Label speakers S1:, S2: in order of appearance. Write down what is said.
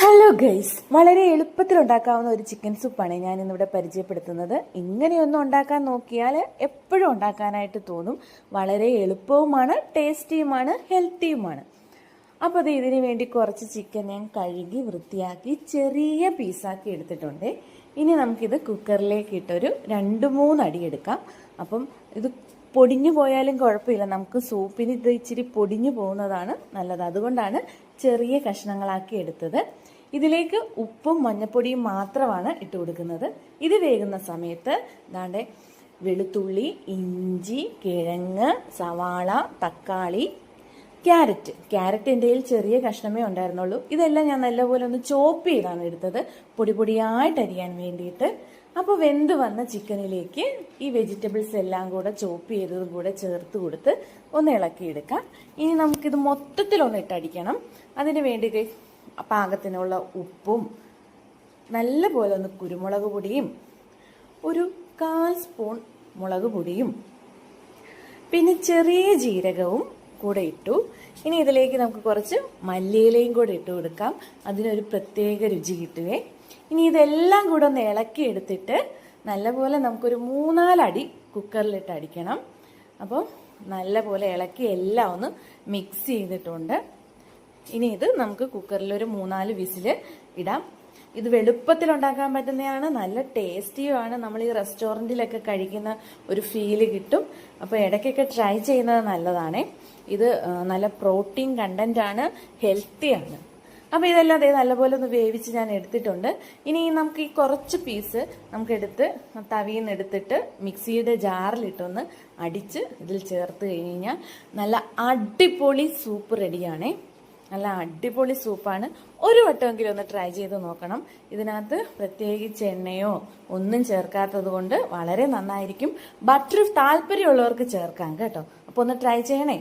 S1: Hello guys, വളരെ എളുപ്പത്തിൽ ഉണ്ടാക്കാവുന്ന ഒരു ചിക്കൻ സൂപ്പാണ് ഞാൻ ഇന്നിവിടെ പരിചയപ്പെടുത്തുന്നത്. ഇങ്ങനെയൊന്നും ഉണ്ടാക്കാൻ നോക്കിയാൽ എപ്പോഴും ഉണ്ടാക്കാനായിട്ട് തോന്നും. വളരെ എളുപ്പവുമാണ്, ടേസ്റ്റിയുമാണ്, ഹെൽത്തിയുമാണ്. അപ്പോൾ അത് ഇതിന് വേണ്ടി കുറച്ച് ചിക്കൻ ഞാൻ കഴുകി വൃത്തിയാക്കി ചെറിയ പീസാക്കി എടുത്തിട്ടുണ്ട്. ഇനി നമുക്കിത് കുക്കറിലേക്ക് ഇട്ടൊരു 2-3 അടി എടുക്കാം. അപ്പം ഇത് പൊടിഞ്ഞു പോയാലും കുഴപ്പമില്ല, നമുക്ക് സൂപ്പിന് ഇത് ഇച്ചിരി പൊടിഞ്ഞു പോകുന്നതാണ് നല്ലത്. അതുകൊണ്ടാണ് ചെറിയ കഷ്ണങ്ങളാക്കി എടുത്തത്. ഇതിലേക്ക് ഉപ്പും മഞ്ഞപ്പൊടിയും മാത്രമാണ് ഇട്ട് കൊടുക്കുന്നത്. ഇത് വേകുന്ന സമയത്ത് ദാണ്ടെ വെളുത്തുള്ളി, ഇഞ്ചി, കിഴങ്ങ്, സവാള, തക്കാളി, ക്യാരറ്റ് എൻ്റെ കയ്യിൽ ചെറിയ കഷ്ണമേ ഉണ്ടായിരുന്നുള്ളൂ. ഇതെല്ലാം ഞാൻ നല്ലപോലെ ഒന്ന് ചോപ്പ് ചെയ്താണ് എടുത്തത്, പൊടിയായിട്ട് അരിയാൻ വേണ്ടിയിട്ട്. അപ്പോൾ വെന്ത് വന്ന ചിക്കനിലേക്ക് ഈ വെജിറ്റബിൾസ് എല്ലാം കൂടെ ചോപ്പ് ചെയ്തതും കൂടെ ചേർത്ത് കൊടുത്ത് ഒന്ന് ഇളക്കിയെടുക്കാം. ഇനി നമുക്കിത് മൊത്തത്തിലൊന്ന് ഇട്ടടിക്കണം. അതിന് വേണ്ടി പാകത്തിനുള്ള ഉപ്പും നല്ലപോലെ ഒന്ന് കുരുമുളക് പൊടിയും ഒരു 1/4 സ്പൂൺ മുളക് പൊടിയും പിന്നെ ചെറിയ ജീരകവും കൂടെ ഇട്ടു. ഇനി ഇതിലേക്ക് നമുക്ക് കുറച്ച് മല്ലിയിലയും കൂടെ ഇട്ട് കൊടുക്കാം, അതിനൊരു പ്രത്യേക രുചി കിട്ടുകയെ. ഇനി ഇതെല്ലാം കൂടെ ഒന്ന് ഇളക്കി എടുത്തിട്ട് നല്ലപോലെ നമുക്കൊരു 3-4 അടി കുക്കറിലിട്ട് അടിക്കണം. അപ്പോൾ നല്ലപോലെ ഇളക്കി എല്ലാം ഒന്ന് മിക്സ് ചെയ്തിട്ടുണ്ട്. ഇനി ഇത് നമുക്ക് കുക്കറിൽ ഒരു 3-4 വിസിൽ ഇടാം. ഇത് എളുപ്പത്തിൽ ഉണ്ടാക്കാൻ പറ്റുന്നതാണ്, നല്ല ടേസ്റ്റിയുമാണ്. നമ്മൾ ഈ റെസ്റ്റോറൻറ്റിലൊക്കെ കഴിക്കുന്ന ഒരു ഫീല് കിട്ടും. അപ്പോൾ ഇടയ്ക്കൊക്കെ ട്രൈ ചെയ്യുന്നത് നല്ലതാണ്. ഇത് നല്ല പ്രോട്ടീൻ കണ്ടന്റ് ആണ്, ഹെൽത്തിയാണ്. അപ്പോൾ ഇതെല്ലാം നല്ലപോലെ ഒന്ന് വേവിച്ച് ഞാൻ എടുത്തിട്ടുണ്ട്. ഇനി നമുക്ക് ഈ കുറച്ച് പീസ് നമുക്കെടുത്ത് തവിയിൽ നിന്ന് എടുത്തിട്ട് മിക്സിയുടെ ജാറിലിട്ടൊന്ന് അടിച്ച് ഇതിൽ ചേർത്ത് കഴിഞ്ഞാൽ നല്ല അടിപൊളി സൂപ്പ് റെഡിയാണേ. നല്ല അടിപൊളി സൂപ്പാണ്. ഒരു വട്ടമെങ്കിലും ഒന്ന് ട്രൈ ചെയ്ത് നോക്കണം. ഇതിനകത്ത് പ്രത്യേകിച്ച് എണ്ണയോ ഒന്നും ചേർക്കാത്തത് കൊണ്ട് വളരെ നന്നായിരിക്കും. ബട്ടർ താല്പര്യമുള്ളവർക്ക് ചേർക്കാം കേട്ടോ. അപ്പോൾ ഒന്ന് ട്രൈ ചെയ്യണേ.